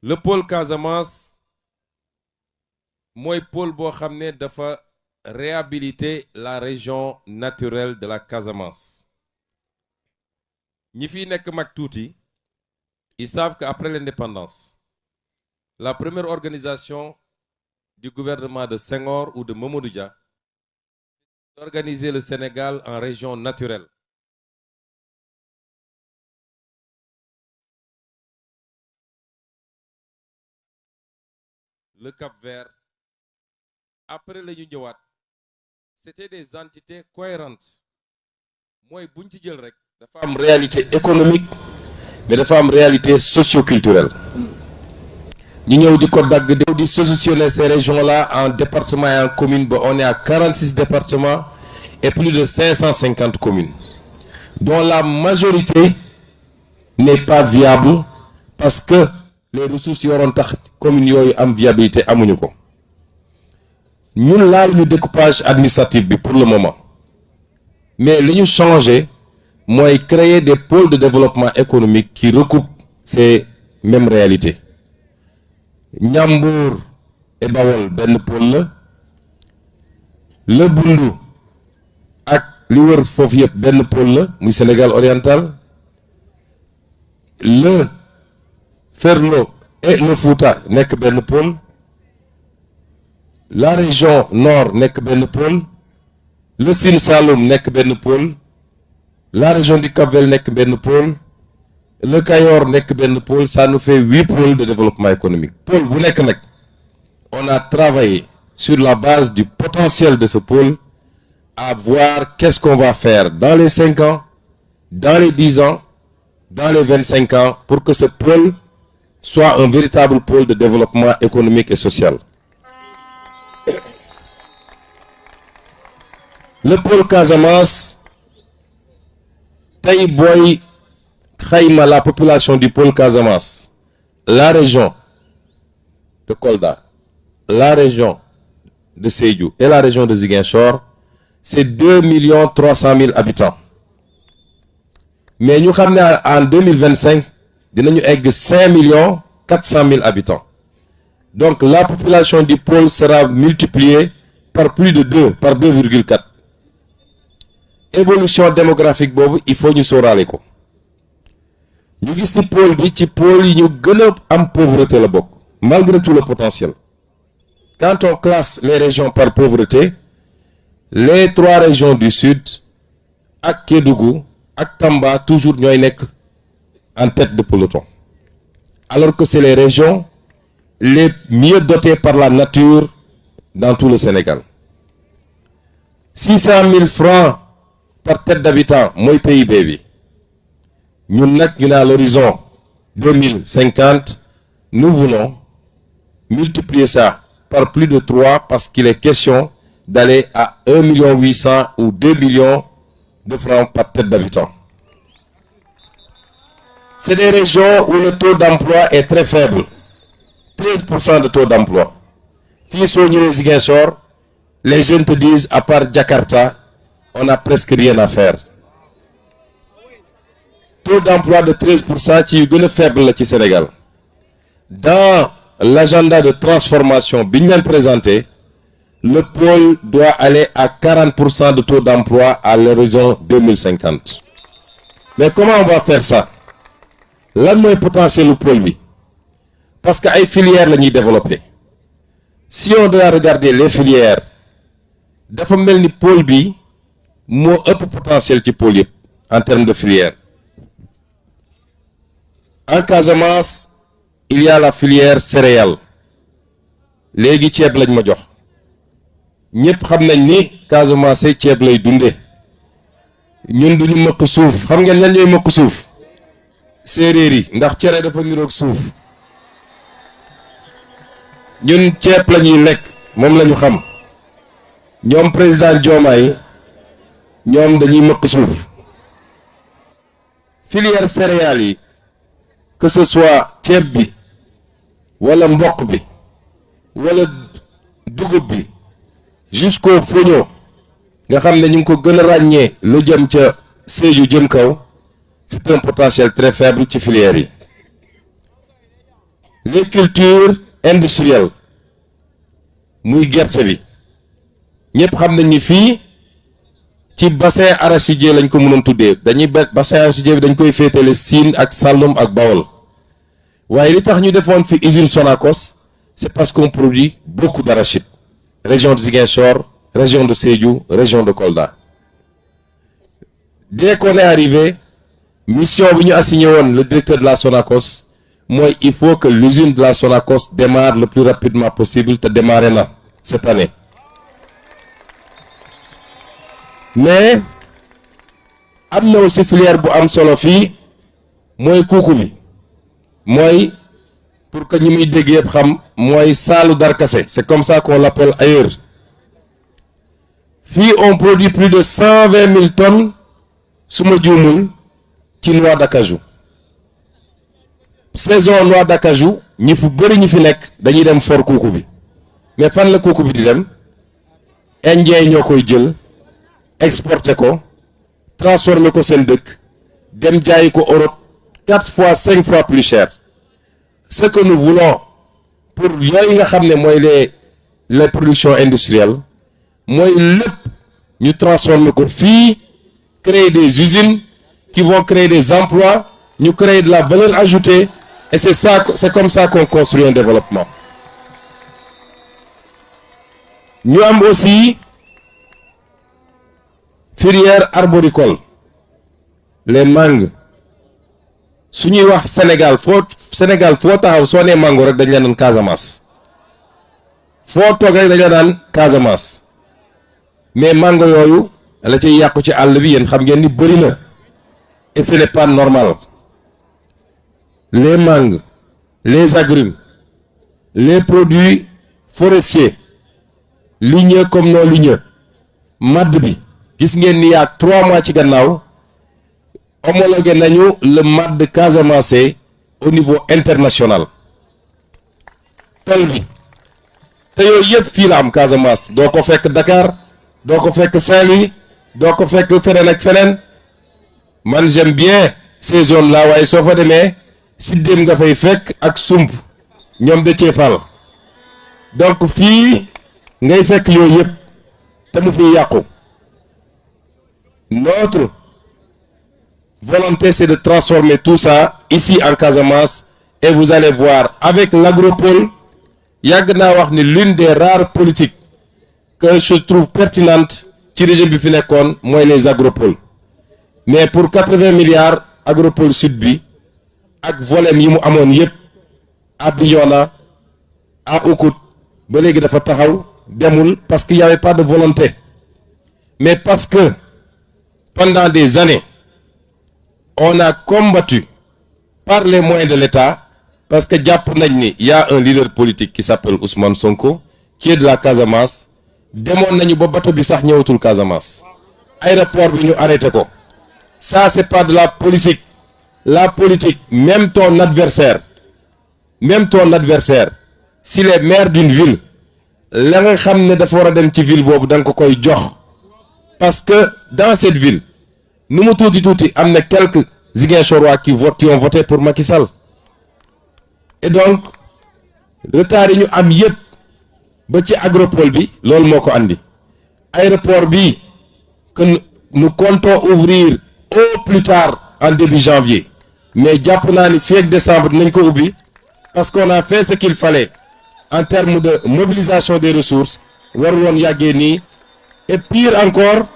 le pôle Casamance mooy pôle boo xam ne dafa réhabiliter la région naturelle de la Casamance ñi fi nekk mag tuuti ils savent qu'après l'indépendance la première organisation du gouvernement de Senghor ou de Mamadou Dia d'organiser le Sénégal en région naturelle. Le Cap-Vert, après la ñu ñëwaat c'était des entités cohérentes mooy buñ ci jël rek dafa am réalité économique mais dafa am réalité socio-culturelle ñu ñëw di ko dagg di solutionner ces régions-là en département et en commune ba on est à 46 départements et plus de 550 communes dont la majorité n'est pas viable parce que les ressources yi waroon tax communes yooyu am viabilité amuñu ko ñun laal ñu découpage administratif bi pour le moment mais li ñu changé mooy créer des pôles de développement économique qui recoupent ces mêmes réalités Ñambour et Bawol benn pôle la Bundu ak li wër foofu yëpp benn pôle la muy Sénégal oriental le Ferlo et le Fouta nekk benn pôle la région nord nekk benn pôle le Sine Saloum nekk benn pôle la région du Cap-Vert nekk benn pôle le Cayor nekk benn pôle ça nous fait 8 pôles de développement économique pôle bu nekk nag on a travaillé sur la base du potentiel de ce pôle à voir qu'est-ce qu'on va faire dans les 5 ans dans les 10 ans dans les 25 ans pour que ce pôle soit un véritable pôle de développement économique et social. Le pôle Casamance tey booy xayma la population du pôle Casamance la région de Kolda la région de Sédhiou et la région de Ziguinchor c'est 2 300 000 habitants mais ñu xam ne en 2025 dinañu egg 5 400 000 habitants donc la population du pôle sera multipliée par plus de 2 par 2,4 évolution démographique boobu il faut ñu sóoraale ko ñu gis ni pôle bi ci pôle yi ñu gën a am pauvreté la bokk malgré tout le potentiel quand on classe les régions par pauvreté les 3 régions du sud ak Kédougou ak Tamba toujours ñooy nekk en tête de peloton alors que c'est les régions les mieux dotées par la nature dans tout le Sénégal 600 000 francs par tête d'habitant mooy PIB bi ñun nag ñu ne à l'horizon 2050 nous voulons multiplier ça par plus de 3 parce qu'il est question d'aller à 1 800 000 ou 2 millions de francs par tête d'habitant. C'est des régions où le taux d'emploi est très faible 13% de taux d'emploi fii soo ñëwee Ziguinchor les jeunes te disent à part Jakarta on n'a presque rien à faire taux d'emploi de 13% ci yu gën a faible la ci Sénégal dans l'agenda de transformation bi ñu leen présenté le pôle doit aller à 40% de taux d'emploi à l'horizon 2050 mais comment on va faire ça lan mooy potentiel lu pôle bi parce que ay filières la ñuy développer si on doit regarder les filières dafa mel ni pôle bi moo ëpp potentiel ci pôle yëpp en termes de filières en Casamance il y a la filière céréales léegi ceeb lañ ma jox ñëpp xam nañ ni Casamance ceeb lay dunde ñun duñu mëq suuf xam ngeen ñan ñooy mëq suuf séeréer yi ndax cere dafa niroog suuf ñun ceeb la ñuy lekk moom la ñu xam ñoom président Diomaye ñoom dañuy mëq suuf filière céréales yi que ce soit ceeb bi wala mboq bi wala dugub bi jusqu'au foño nga xam ne ñu ngi ko gën a ràññee lu jëm ca Sédhiou jëm kaw c'est un potentiel très faible ci filière yi les cultures industrielles muy gerte bi ñëpp xam nañ ni fii ci bassin arachidier lañ ko mënoon tuddee dañuy bassin arachidier bi dañ koy féetale Sine ak Saloum ak Bawol waaye li tax ñu defoon fi usine Sonacos c'est parce qu'on produit beaucoup d'arachide région de Ziguinchor, région de Sédhiou, région de Kolda. Dès qu'on est arrivé mission bi ñu assigné woon le directeur de la Sonacos mooy il faut que l'usine de la Sonacos démarre le plus rapidement possible te démarrer na cette année. Mais am na aussi filière bu am solo fii mooy kuuku bi mooy pour que ñi muy dégg yëpp xam mooy saalu darkase c'est comme ça qu'on l'appelle ailleurs. Fii on produit plus de 120 000 tonnes su ma juumul ci noix d'acajou. Saison noix d'acajou ñi fu bëri ñi fi nekk dañuy dem for kuuku bi mais fan la kuuku bi di dem indien ñoo koy jël exporter ko transformer ko seen dëkk dem jaayi ko Europe 4 fois 5 fois plus cher. Ce que nous voulons pour yooyu nga xam ne mooy les productions industrielles mooy lépp ñu transformer ko fii créer des usines qui vont créer des emplois ñu créer de la valeur ajoutée et c'est comme ça qu'on construit un développement. ñu am aussi filière arboricole les mangues su ñuy wax Sénégal foo taxaw soo nee mango rek dañ la naan Casamance foo toog rek dañ la naan Casamance mais mango yooyu la ciy yàqu ci àll bi yéen xam ngeen ni bëri na et ce n'est pas normal. Les mangues, les agrumes, les produits forestiers ligneux comme non ligneux madd bi gis ngeen ni yaa 3 mois ci gannaaw homologué nañu le madd Casamance au niveau international tol bi te yooyu yëpp fii la am Casamance doo ko fekk Dakar doo ko fekk Saint-Louis doo ko fekk feneen ak feneen. Man j'aime bien ces zones là waaye soo fa demee siddéem nga fay fekk ak sump ñoom de ceefal donc fii ngay fekk yooyu yëpp te mu fiy yàqu. Notre volonté c'est de transformer tout ça ici en Casamance et vous allez voir avec l'agropole yàgg naa wax ni l'une des rares politiques que je trouve pertinente ci régime bi fi nekkoon mooy les agropoles. Mais pour 80 milliards agropole sud bi ak volume yi mu amoon yëpp à Bignona à Oukout ba léegi dafa taxaw demul parce qu'il y avait pas de volonté mais parce que pendant des années on a combattu par les moyens de l'État parce que jàpp nañ ni y a un leader politique qui s'appelle Ousmane Sonko qui est de la Casamance demoon nañu ba bateau bi sax ñëwatul Casamance aéroport bi ñu arrêté ko. Ça c'est pas de la politique. La politique, même ton adversaire, s'il est maire d'une ville, la nga xam ne dafa war a dem ci ville boobu da nga ko koy jox parce que dans cette ville nu mu tuuti am na quelques Ziguinchorois qui ont voté pour Macky Sall et donc retard yi ñu am yëpp ba ci agropole bi loolu moo ko andi aéroport bi que nous comptons ouvrir au plus tard en début janvier mais jàpp naa ni fii ak décembre nañ ko ubbi parce qu'on a fait ce qu'il fallait en termes de mobilisation des ressources warul woon yàggee nii et pire encore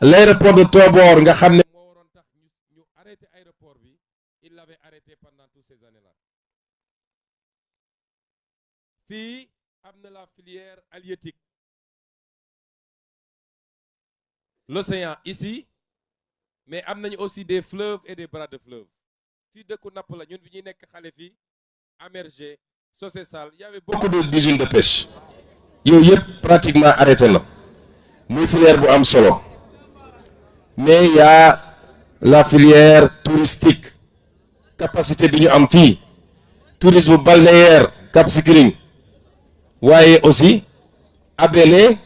l'aéroport de Tobor nga xam ne moo waroon tax ñu arrêté aéroport bi il l'avait arrêté pendant toutes ces années-là. Fii am na la filière halieutique l'océan ici mais am nañu aussi des fleuves et des bras de fleuves fii dëkku napp la ñun bi ñuy nekk xale fii Amergé Socé Sall y avait beaucoup d'usines de pêche yooyu yëpp pratiquement arrêté na muy filière bu am solo mais y a la filière touristique capacité bi ñu am fii tourisme balnéaire Cap Skirring waaye aussi Abélé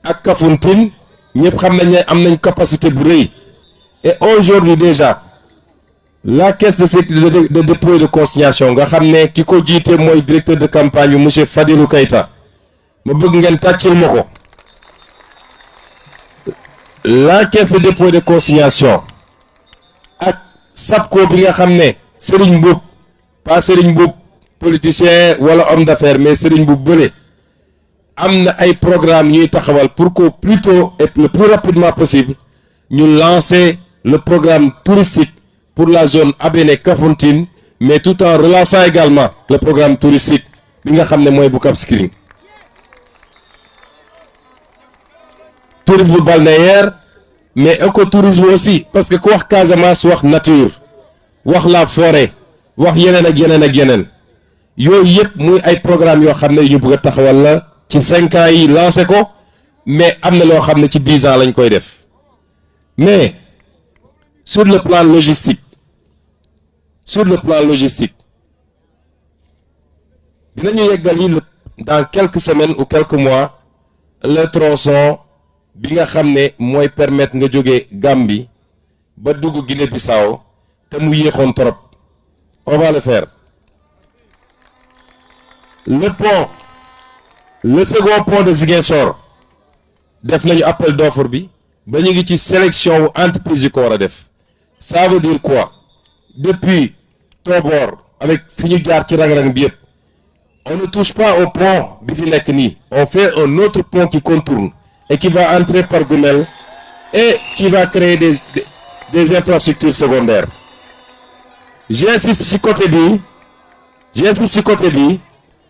ak Kafountine ñëpp xam nañ ne am nañ capacité bu rëy et aujourd'hui déjà la caisse de sécurité de dépôt et de consignation nga xam ne ki ko jiite mooy directeur de campagne yu monsieur Fadilou Keita ma bëgg ngeen tàccil ma ko. La caisse de dépôt et de consignation ak SAPCO bi nga xam ne Serigne Mboup pas Serigne Mboup politicien wala homme d'affaires mais Serigne Mboup bële am na ay programme ñuy taxawal pour que plus tôt et le plus rapidement possible ñu lancer le programme touristique pour la zone Abéné Kafountine mais tout en relançant également le programme touristique bi nga xam ne mooy bu Cap Skirring. Tourisme balnéaire mais écotourisme aussi parce que ku wax Casamance wax nature wax la forêt wax yeneen ak yeneen ak yeneen yooyu yëpp muy ay programme yoo xam ne ñu bëgg a taxawal la ci 5 ans yi lancé ko mais am na loo xam ne ci 10 ans lañ koy def mais sur le plan logistique dinañu yeggal yi dans quelques semaines ou quelques mois le tronçon bi nga xam ne mooy permettre nga jóge Gambie ba dugg Guinée-Bissau te mu yéexoon trop on va le faire. Le second pont de Ziguinchor def nañu appel d'offre bi ba ñu ngi ci sélection wu entreprise yu ko war a def. Ça veut dire quoi? Depuis Tobor avec fi ñu jaar ci rang-rang bi yëpp on ne touche pas au pont bi fi nekk nii, on fait un autre pont qui contourne et qui va entrer par Goumel et qui va créer des infrastructures secondaires. J'insiste ci côté bi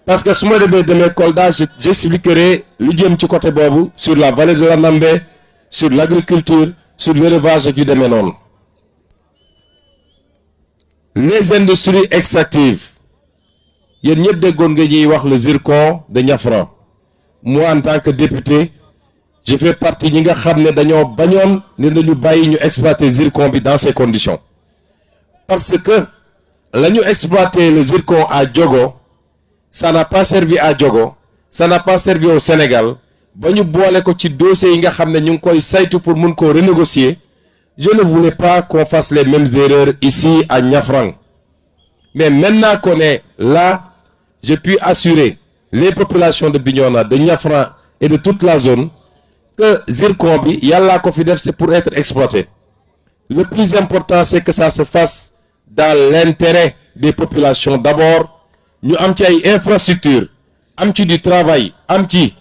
parce que su ma demee Kolda j'expliquerai li jëm ci côté boobu sur la vallée de la Nambé, sur l'agriculture, sur l'élevage ak yu demee noonu. Les industries extractives yéen ñëpp déggoon nga ñuy wax le zircon de Niafran. Moi en tant que député je fais partie ñi nga xam ne dañoo bañoon ne dañu bàyyi ñu exploiter zircon bi dans ces conditions parce que la ñu exploiter le zircon à Diogo ça n'a pas servi à Diogo, ça n'a pas servi au Sénégal ba ñu boole ko ci dossier yi nga xam ne ñu ngi koy saytu pour mun koo renégocier. Je ne voulais pas qu'on fasse les mêmes erreurs ici à Niafran. Mais maintenant qu'on est là, je puis assurer les populations de Bignona, de Niafran et de toute la zone que zircon bi yàlla ko fi def c'est pour être exploité. Le plus important c'est que ça se fasse dans l'intérêt des populations d'abord. Ñu am ci ay infrastructures, am ci du travail, am ci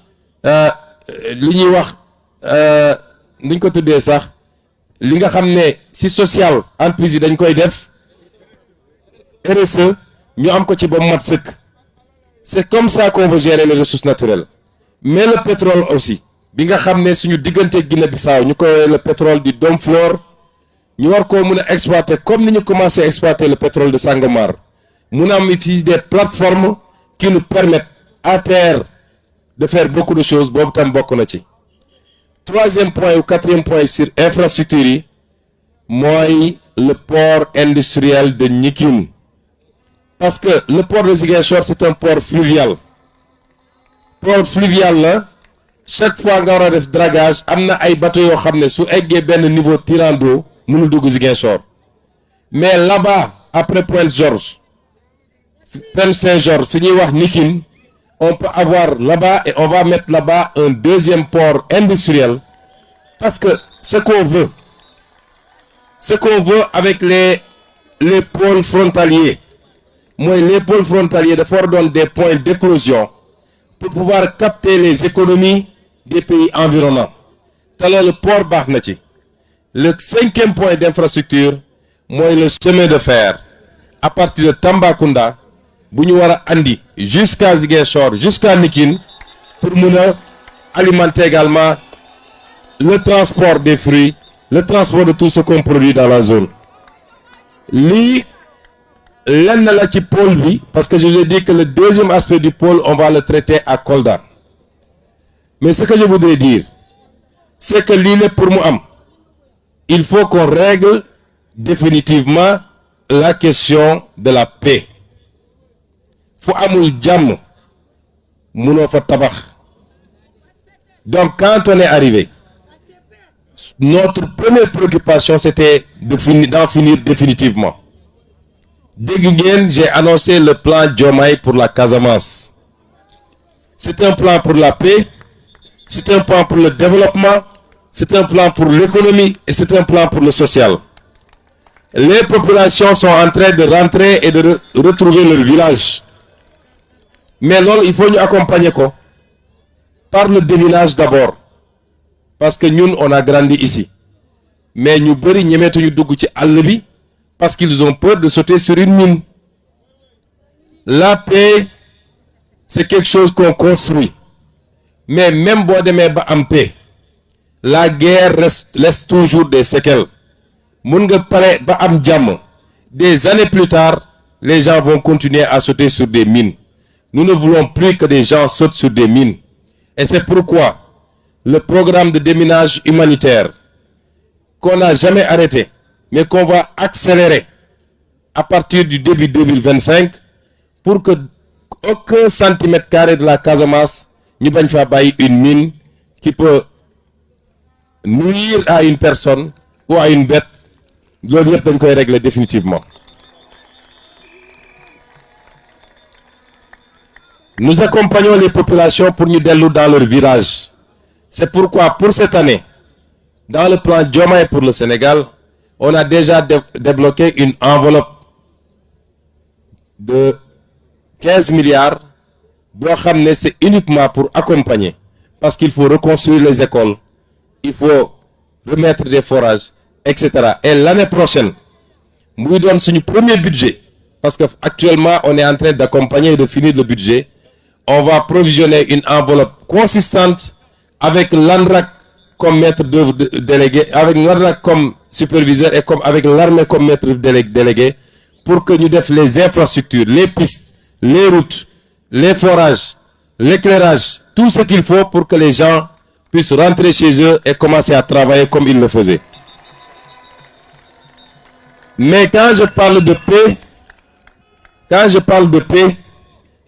li ñuy wax nuñ ko tuddee sax li nga xam ne si social entreprise yi dañ koy def RSE ñu am ko ci ba mat sëkk. C'est comme ça qu'on veut gérer les ressources naturelles. Mais le pétrole aussi bi nga xam ne suñu diggante Guinée-Bissau ñu koy le pétrole du Domflor ñu war koo mun a exploiter comme ni ñu commencé exploiter le pétrole de Sangomar mun a am ici des plateformes qui nous permettent à terre de faire beaucoup de choses boobu tam bokk na ci. Troisième point ou quatrième point sur infrastructure yi mooy le port industriel de Nikin parce que le port de Ziguinchor c'est un port fluvial la chaque fois nga war a def dragage am na ay bateaux yoo xam ne su eggee benn niveau tirant d'eau mënul dugg Ziguinchor mais là-bas après Pointe-Georges Pointe Saint-Georges fi ñuy wax Nikin on peut avoir là-bas et on va mettre là-bas un deuxième port industriel parce que ce qu'on veut avec les pôles frontaliers mooy les pôles frontaliers dafa war doon des points d'éclosion pour pouvoir capter les économies des pays environnants te loolu port baax na ci. Le cinquième point d'infrastructure mooy le chemin de fer à partir de Tambacounda bu ñu war a andi jusqu'à Ziguinchor jusqu'à Nikin pour mun a alimenter également le transport des fruits, le transport de tout ce qu'on produit dans la zone. Lii lenn la ci pôle bi parce que je vous ai dit que le deuxième aspect du pôle on va le traiter à Kolda. Mais ce que je voudrais dire c'est que lii lépp pour mu am il faut qu'on règle définitivement la question de la paix. Fu amul jàmm munoo fa tabax. Donc quand on est arrivé notre première préoccupation c'était d'en finir définitivement dégg ngeen j'ai annoncé le plan Diomaye pour la Casamance. C'est un plan pour la paix, c'est un plan pour le développement, c'est un plan pour l'économie et c'est un plan pour le social. Les populations sont en train de rentrer et de retrouver leur village. Mais là, il faut nous accompagner quoi, par le déminage d'abord. Parce que nous, on a grandi ici. Mais nous, nous mettons nous ci àll bi parce qu'ils ont peur de sauter sur une mine. La paix, c'est quelque chose qu'on construit. Mais même si on est en paix, la guerre laisse toujours des séquelles. Des années plus tard, les gens vont continuer à sauter sur des mines. Nous ne voulons plus que des gens sautent sur des mines. Et c'est pourquoi le programme de déminage humanitaire qu'on n'a jamais arrêté, mais qu'on va accélérer à partir du début 2025 pour que aucun centimètre carré de la Casamance ne soit pas une mine qui peut nuire à une personne ou à une bête. Nous devons régler définitivement. Nous accompagnons les populations pour nous délouer dans leur virage. C'est pourquoi pour cette année, dans le plan Diomaye pour le Sénégal, on a déjà débloqué une enveloppe de 15 milliards. C'est uniquement pour accompagner. Parce qu'il faut reconstruire les écoles, il faut remettre des forages, etc. Et l'année prochaine, nous donnons notre premier budget. Parce qu'actuellement, on est en train d'accompagner et de finir le budget. On va provisionner une enveloppe consistante avec l'ANRAC comme maître d'œuvre délégué, avec l'ANRAC comme superviseur et avec l'armée comme maître délégué pour que nous fassions les infrastructures, les pistes, les routes, les forages, l'éclairage, tout ce qu'il faut pour que les gens puissent rentrer chez eux et commencer à travailler comme ils le faisaient. Mais quand je parle de paix,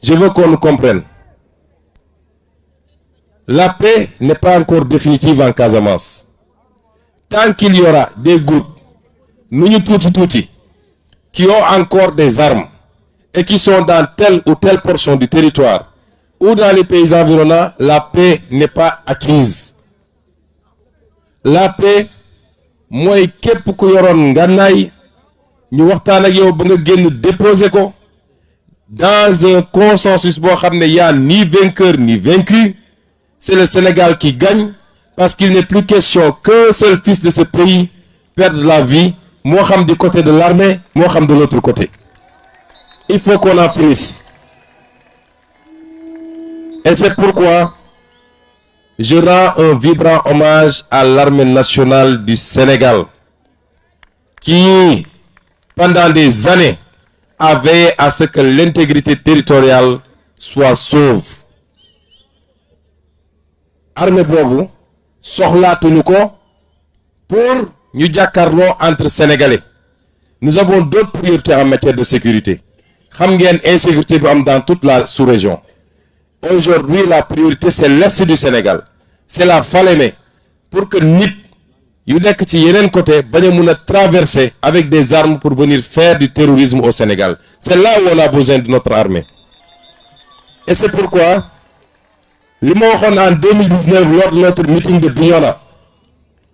je veux qu'on nous comprenne. La paix n'est pas encore définitive en Casamance. Tant qu'il y aura des groupes, nous touti, qui ont encore des armes et qui sont dans telle ou telle portion du territoire ou dans les pays environnants, la paix n'est pas acquise. La paix, moi, képp ku yoron ngànnaay ñu waxtaan ak yow ba nga génn déposer ko dans un consensus boo xam ne y a ni vainqueur ni vaincu. C'est le Sénégal qui gagne parce qu'il n'est plus question qu'un seul fils de ce pays perde la vie, moi xam du côté de l'armée, moi xam de l'autre côté. Il faut qu'on en finisse. Et c'est pourquoi je rends un vibrant hommage à l'armée nationale du Sénégal qui, pendant des années, a veillé à ce que l'intégrité territoriale soit sauve. Armée bobu soxlaatuñu ko pour ñu jàkkaarloo entre Sénégalais. Nous avons d'autres priorités en matière de sécurité. Xam ngeen insécurité bi am dans toute la sous-région. Aujourd'hui, la priorité c'est l'est du Sénégal. C'est la Falémé pour que nit yu nekk ci yeneen côté bañ a mun a traverser avec des armes pour venir faire du terrorisme au Sénégal. C'est là où on a besoin de notre armée. Et c'est pourquoi en 2019, lors de notre meeting de Bignona,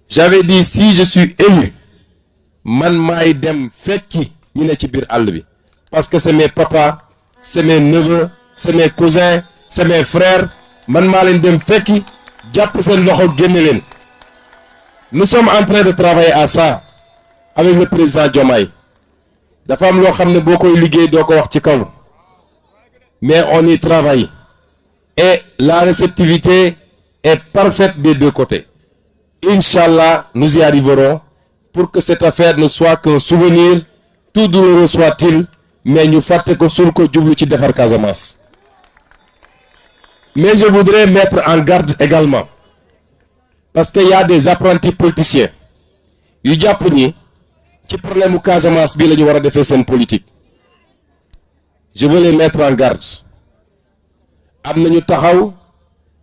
j'avais dit si je suis élu, man maay dem fekki ñu ne ci biir àll bi parce que c'est mes papas, c'est mes neveux, c'est mes cousins, c'est mes frères, man maa leen dem fekki jàpp seen loxo génne leen. Nous sommes en train de travailler à ça avec le président Diomaye. Dafa am loo xam ne boo koy liggéey doo ko wax ci kaw, mais on y travaille. Et la réceptivité est parfaite des deux côtés. Inch'Allah, nous y arriverons pour que cette affaire ne soit qu'un souvenir, tout douloureux soit-il, mais nous faisons que sur le djublu ci defar Casamance. Mais je voudrais mettre en garde également, parce qu'il y a des apprentis politiciens. Yu japp ni ci problème u Casamance bi lañu wara défé sen politique. Je veux les mettre en garde. Amna ñu taxaw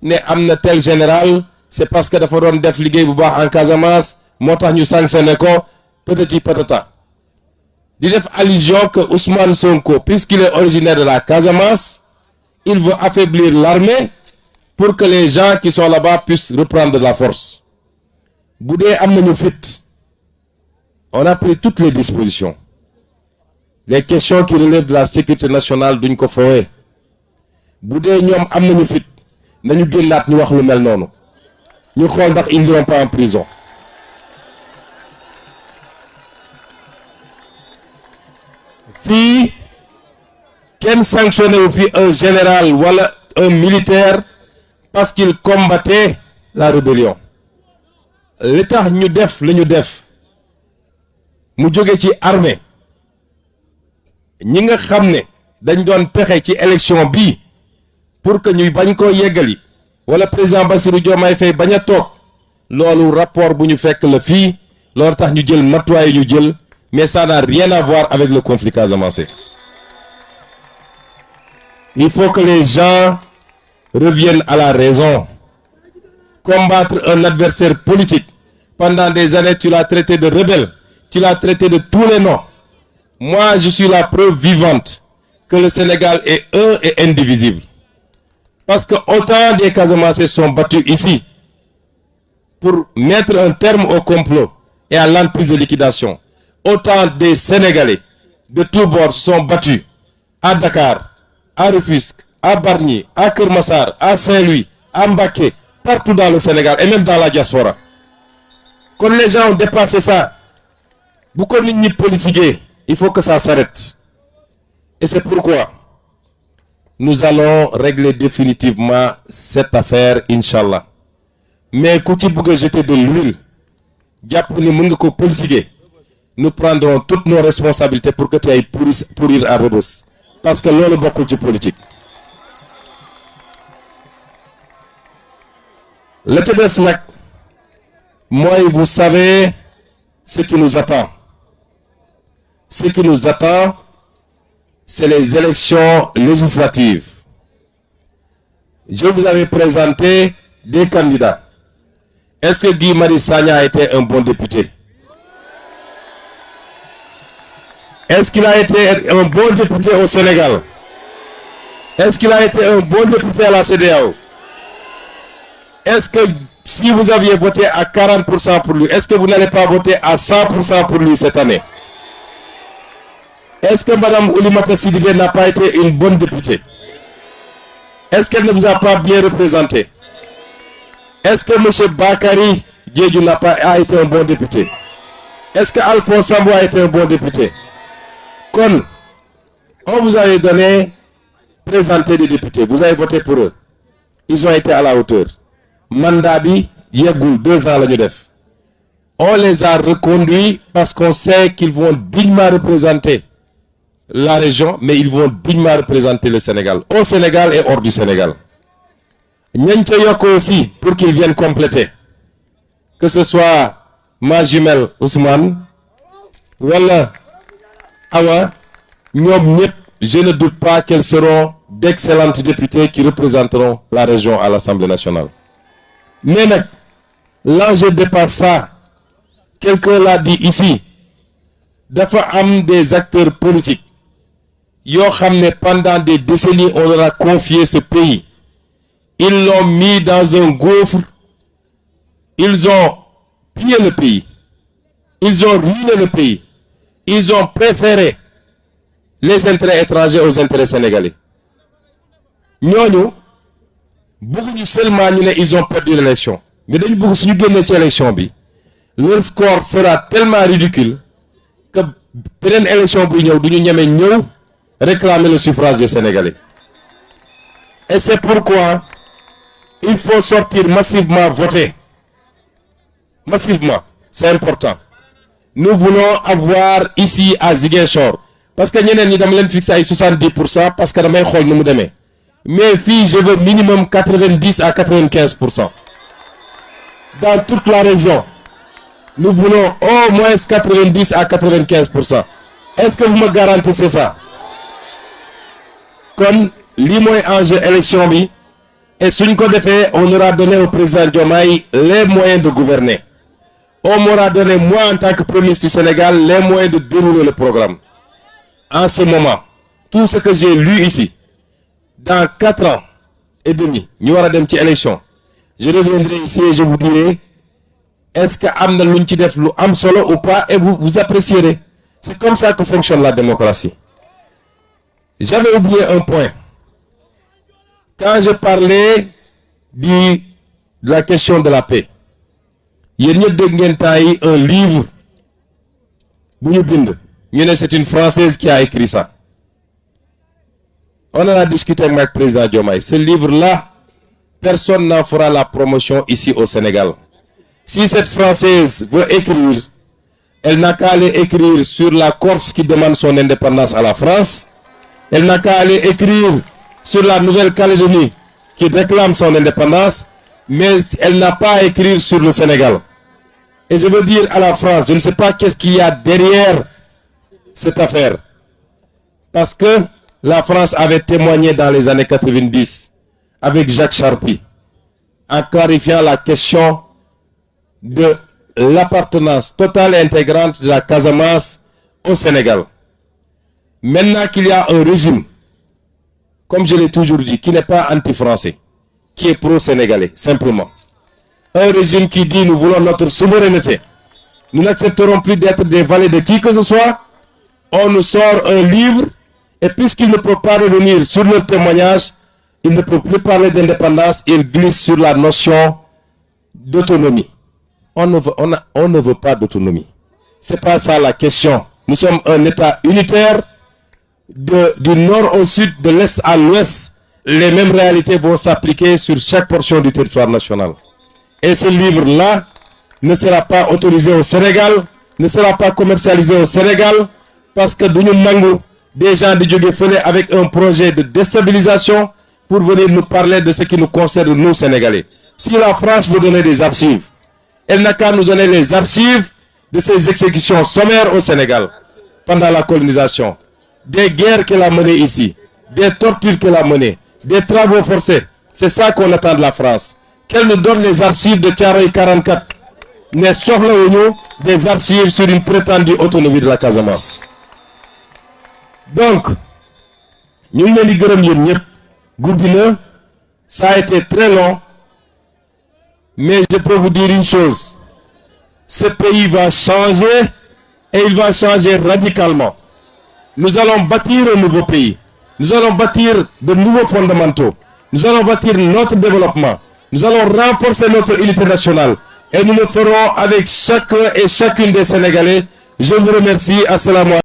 ne amna tel général, c'est parce que dafa doon def liggéey bu baax en Casamance, motax ñu sanctionné ko, peut-être patata. di def allusion que Ousmane Sonko, puisqu'il est originaire de la Casamance, il veut affaiblir l'armée pour que les gens qui sont là-bas puissent reprendre de la force. Bu dee am nañu fit, on a pris toutes les dispositions. Les questions qui relèvent de la sécurité nationale duñ ko fowee. Bu dee ñoom am nañu fit, nañu génnaat ñu wax lu mel noonu. Ñu xool ndax ils n'iront pas en prison. Fii kenn sanctionné wu fi un général wala un militaire parce qu'il combattait la rébellion. Li tax ñu def li ñu def mu jóge ci armée ñi nga xam ne dañ doon pexe ci élection bii pour que ñuy bañ koo yeggali wala président Bassirou Diomaye Faye bañ a toog loolu rapport bu ñu fekk la fii loolu tax ñu jël matuwaay ñu jël, mais ça n'a rien à voir avec le conflit casamançais. Il faut que les gens reviennent à la raison. Combattre un adversaire politique, pendant des années tu l'as traité de rebelle, tu l'as traité de tous les noms. Moi je suis la preuve vivante que le Sénégal est un et indivisible. Parce que autant des Casamançais sont battus ici pour mettre un terme au complot et à l'emprise de liquidation, autant des Sénégalais de tous bords sont battus à Dakar, à Rufisque, à Bargny, à Keur Massar, à Saint-Louis, à Mbacké, partout dans le Sénégal et même dans la diaspora. Quand les gens ont dépassé ça, beaucoup de gens politiques, il faut que ça s'arrête. Et c'est pourquoi nous allons régler définitivement cette affaire, Inch'Allah. Mais quand tu veux jeter de l'huile, nous prendrons toutes nos responsabilités pour que tu ailles pourrir à Rebeuss. Parce que là, le beaucoup de politique. Le TDS, moi, vous savez ce qui nous attend. Ce qui nous attend, c'est les élections législatives. Je vous avais présenté des candidats. Est-ce que Guy Marius Sagna a été un bon député? Est-ce qu'il a été un bon député au Sénégal? Est-ce qu'il a été un bon député à la CEDEAO? Est-ce que si vous aviez voté à 40% pour lui, est-ce que vous n'allez pas voter à 100% pour lui cette année? Est-ce que Mme Oulimata Sidibé n'a pas été une bonne députée? Est-ce qu'elle ne vous a pas bien représenté? Est-ce que M. Bakary Diédhiou n'a pas été un bon député? Est-ce que Alphonse Sambou a été un bon député? Comme on vous avait donné, présenté des députés, vous avez voté pour eux. Ils ont été à la hauteur. Mandabi, Yegoul, 2 ans la ñu def. On les a reconduits parce qu'on sait qu'ils vont dignement représenter la région, mais ils vont dignement représenter le Sénégal, au Sénégal et hors du Sénégal. Ñanca yoko aussi pour qu'ils viennent compléter. Que ce soit ma jumelle Ousmane, voilà, Awa, je ne doute pas qu'elles seront d'excellentes députées qui représenteront la région à l'Assemblée nationale. Mais l'enjeu dépasse ça. Quelqu'un l'a dit ici. Dafa am des acteurs politiques. Yo xamné pendant des décennies on leur a confié ce pays. Ils l'ont mis dans un gouffre. Ils ont pillé le pays. Ils ont ruiné le pays. Ils ont préféré les intérêts étrangers aux intérêts sénégalais. Ñooñu bëgguñu seulement ñu ne ils ont perdu l'élection. Mais dañu bëgg suñu génnee ci élection bi. Leur score sera tellement ridicule que beneen élection buy ñëw duñu ñeme ñëw réclamer le suffrage des Sénégalais. Et c'est pourquoi il faut sortir massivement voter. Massivement, c'est important. Nous voulons avoir ici à Ziguinchor, parce que ñeneen ñi dama leen fixé ay 70% parce que damay xool nu mu demee. Mais fii je veux minimum 90 à 95%. Dans toute la région. Nous voulons au moins 90 à 95%. Est-ce que vous me garantissez ça? Comme li mooy enjeu élection bi, et suñ ko defee, on aura donné au président Diomaye les moyens de gouverner. On m'aura donné, moi en tant que Premier ministre du Sénégal, les moyens de dérouler le programme. en ce moment, tout ce que j'ai lu ici, dans 4 ans et demi, nous aurons des petites élections. Je reviendrai ici et je vous dirai, est-ce que amna luñ ci def lu am solo ou pas, et vous apprécierez. C'est comme ça que fonctionne la démocratie. J'avais oublié un point. Quand je parlais de la question de la paix, il y a un livre, c'est une Française qui a écrit ça. On en a discuté avec le président Diomaye. Ce livre-là, personne n'en fera la promotion ici au Sénégal. Si cette Française veut écrire, elle n'a qu'à aller écrire sur la Corse qui demande son indépendance à la France. Elle n'a qu'à aller écrire sur la Nouvelle-Calédonie qui réclame son indépendance. Mais elle n'a pas à écrire sur le Sénégal. Et je veux dire à la France, je ne sais pas qu'est-ce qu'il y a derrière cette affaire. Parce que la France avait témoigné dans les années 90 avec Jacques Charpy en clarifiant la question de l'appartenance totale et intégrante de la Casamance au Sénégal. Maintenant qu'il y a un régime, comme je l'ai toujours dit, qui n'est pas anti-français, qui est pro-sénégalais, simplement. Un régime qui dit nous voulons notre souveraineté. Nous n'accepterons plus d'être des valets de qui que ce soit. On nous sort un livre et puisqu'il ne peut pas revenir sur leur témoignage, il ne peut plus parler d'indépendance, il glisse sur la notion d'autonomie. On ne veut pas d'autonomie. Ce n'est pas ça la question. Nous sommes un État unitaire du nord au sud, de l'est à l'ouest. Les mêmes réalités vont s'appliquer sur chaque portion du territoire national. Et ce livre-là ne sera pas autorisé au Sénégal, ne sera pas commercialisé au Sénégal, parce que nous mango des gens de Djogé avec un projet de déstabilisation pour venir nous parler de ce qui nous concerne, nous, Sénégalais. Si la France veut donner des archives, elle n'a qu'à nous donner les archives de ces exécutions sommaires au Sénégal pendant la colonisation. Des guerres qu'elle a menées ici, des tortures qu'elle a menées, des travaux forcés. C'est ça qu'on attend de la France. Qu'elle nous donne les archives de Thiaroye 44. Mais sur le des archives sur une prétendue autonomie de la Casamance. Donc, nous ça a été très long, mais je peux vous dire une chose. Ce pays va changer et il va changer radicalement. Nous allons bâtir un nouveau pays. Nous allons bâtir de nouveaux fondamentaux. Nous allons bâtir notre développement. Nous allons renforcer notre unité nationale. Et nous le ferons avec chacun et chacune des Sénégalais. Je vous remercie. Assalamu alaikum.